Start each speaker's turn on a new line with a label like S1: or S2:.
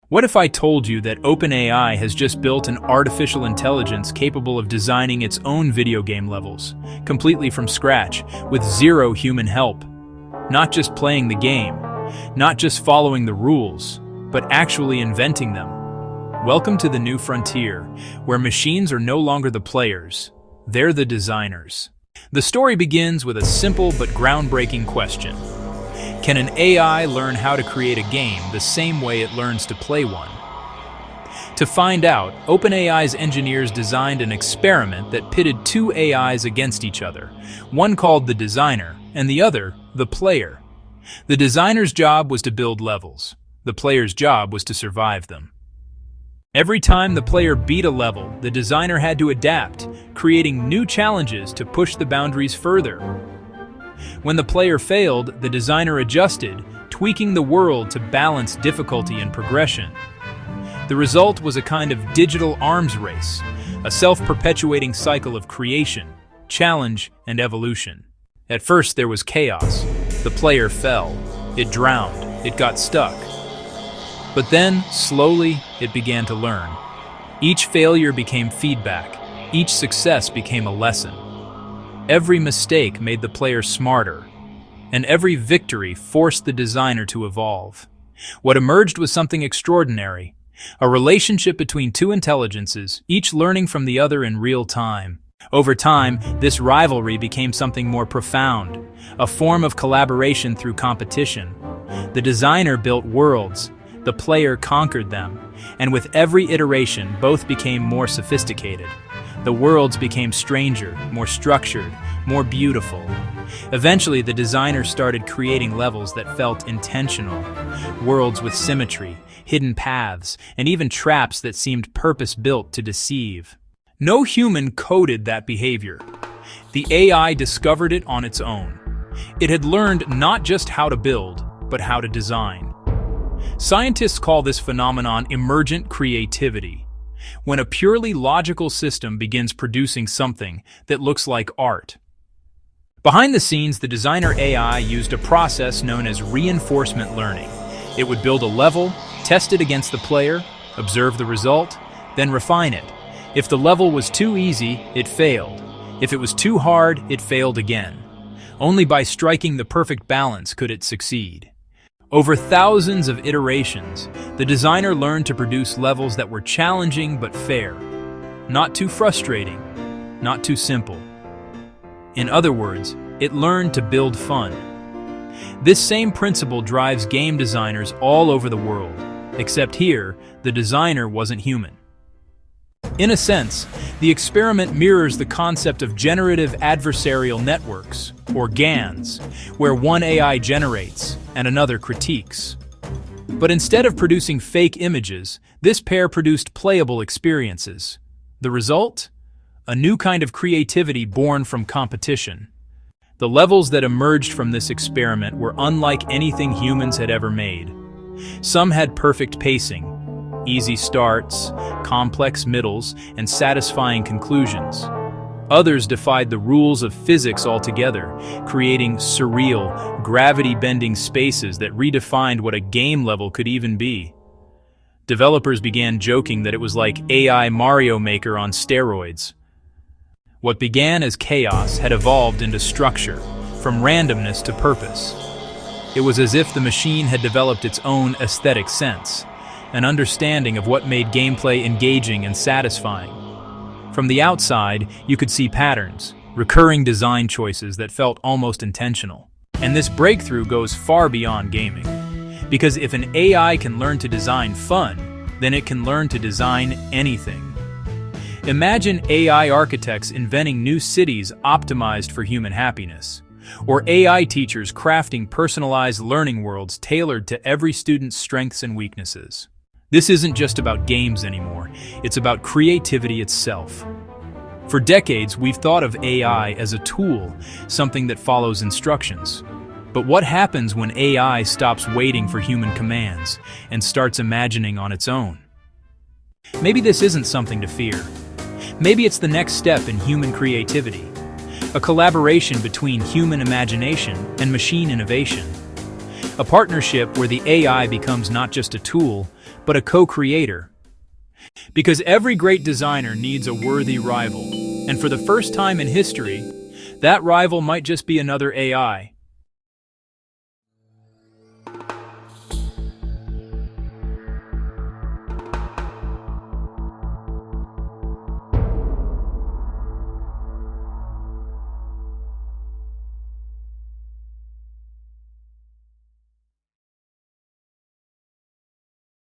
S1: What if I told you that OpenAI has just built an artificial intelligence capable of designing its own video game levels, completely from scratch, with zero human help? Not just playing the game, not just following the rules, but actually inventing them. Welcome to the new frontier, where machines are no longer the players, they're the designers. The story begins with a simple but groundbreaking question. Can an AI learn how to create a game the same way it learns to play one? To find out, OpenAI's engineers designed an experiment that pitted two AIs against each other, one called the designer and the other the player. The designer's job was to build levels. The player's job was to survive them. Every time the player beat a level, the designer had to adapt, creating new challenges to push the boundaries further. When the player failed, the designer adjusted, tweaking the world to balance difficulty and progression. The result was a kind of digital arms race, a self-perpetuating cycle of creation, challenge, and evolution. At first there was chaos. The player fell, it drowned, it got stuck. But then, slowly, it began to learn. Each failure became feedback, each success became a lesson. Every mistake made the player smarter, and every victory forced the designer to evolve. What emerged was something extraordinary, a relationship between two intelligences, each learning from the other in real time. Over time, this rivalry became something more profound, a form of collaboration through competition. The designer built worlds, the player conquered them, and with every iteration, both became more sophisticated. The worlds became stranger, more structured, more beautiful. Eventually, the designer started creating levels that felt intentional, worlds with symmetry, hidden paths, and even traps that seemed purpose-built to deceive. No human coded that behavior. The AI discovered it on its own. It had learned not just how to build, but how to design. Scientists call this phenomenon emergent creativity, when a purely logical system begins producing something that looks like art. Behind the scenes, the designer AI used a process known as reinforcement learning. It would build a level, test it against the player, observe the result, then refine it. If the level was too easy, it failed. If it was too hard, it failed again. Only by striking the perfect balance could it succeed. Over thousands of iterations, the designer learned to produce levels that were challenging but fair, not too frustrating, not too simple. In other words, it learned to build fun. This same principle drives game designers all over the world, except here, the designer wasn't human. In a sense, the experiment mirrors the concept of generative adversarial networks, or GANs, where one AI generates and another critiques. But instead of producing fake images, this pair produced playable experiences. The result? A new kind of creativity born from competition. The levels that emerged from this experiment were unlike anything humans had ever made. Some had perfect pacing, easy starts, complex middles, and satisfying conclusions. Others defied the rules of physics altogether, creating surreal, gravity-bending spaces that redefined what a game level could even be. Developers began joking that it was like AI Mario Maker on steroids. What began as chaos had evolved into structure, from randomness to purpose. It was as if the machine had developed its own aesthetic sense, an understanding of what made gameplay engaging and satisfying. From the outside, you could see patterns, recurring design choices that felt almost intentional. And this breakthrough goes far beyond gaming. Because if an AI can learn to design fun, then it can learn to design anything. Imagine AI architects inventing new cities optimized for human happiness, or AI teachers crafting personalized learning worlds tailored to every student's strengths and weaknesses. This isn't just about games anymore, it's about creativity itself. For decades, we've thought of AI as a tool, something that follows instructions. But what happens when AI stops waiting for human commands and starts imagining on its own? Maybe this isn't something to fear. Maybe it's the next step in human creativity, a collaboration between human imagination and machine innovation. A partnership where the AI becomes not just a tool, but a co-creator. Because every great designer needs a worthy rival, and for the first time in history, that rival might just be another AI,